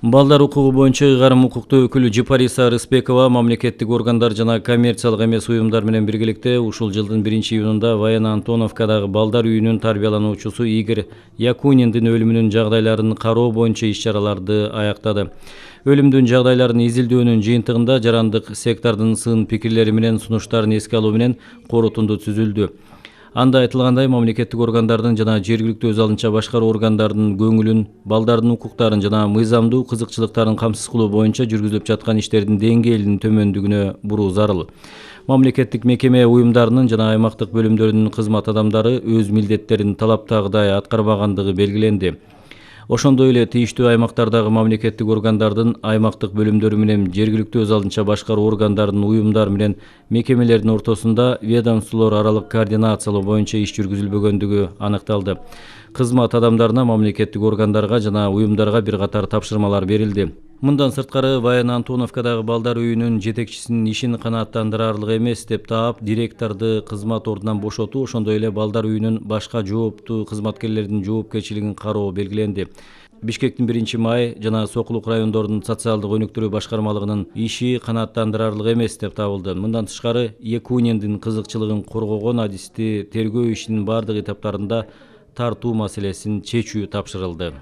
Балдар укугу боюнча ыйгарым укуктуу өкүлү Жипариса Рыспекова мамлекеттик органдар жана коммерциялык эмес уюмдар менен биргеликте ушул жылдын 1-июнунда Военно Антоновкадагы балдар үйүнүн тарбиялануучусу Игорь Якуниндин өлүмүнүн жагдайларын кароо боюнча иш-чараларды аяктады. Өлүмдүн жагдайларын изилдөөнүн жыйынтыгында жарандык сектордун сын пикирлери менен сунуштарын эске алуу менен корутунду түзүлдү. Анда айтылгандай, мамлекеттик органдардын жана жергиликтүү өз алынча башкаруу органдарынын көңүлүн, балдардын укуктарын жана мыйзамдуу кызыкчылыктарын камсыз кылуу боюнча жүргүзүлүп жаткан иштердин деңгээлинин төмөндүгүнө буруу зарыл. Мамлекеттик мекеме уюмдарынын жана аймактык бөлүмдөрүнүн кызмат адамдары өз милдеттерин талаптагыдай аткарбагандыгы белгиленди. Ошондой эле тийиштүү аймактардагы мамлекеттик органдардын, аймактык бөлүмдөрү менен жергиликтүү өз алынча башкаруу органдарынын, уюмдар менен мекемелердин ортосунда ведомстволор аралык координациялоо боюнча иш жүргүзүлбөгөндүгү аныкталды. Кызмат адамдарына, мамлекеттик органдарга жана уюмдарга бир катар тапшырмалар берилди. Мындан сырткары, Военно Антоновкадагы балдар үйүнүн жетекчисинин ишин канааттандырарлык эмес деп таап, директорду кызмат ордунан бошотуу, ошондой эле балдар үйүнүн башка жооптуу кызматкерлеринин жоопкерчилигин кароо белгиленди. Бишкектин 1-май жана Сокулук райондорунун социалдык өнүктүрүү башкармалыгынын иши канааттандырарлык эмес деп табылды. Мындан тышкары, Якуниндин кызыкчылыгын коргогон адисти тергөө ишинин бардык этаптарында тартуу маселесин чечүү тапшырылды.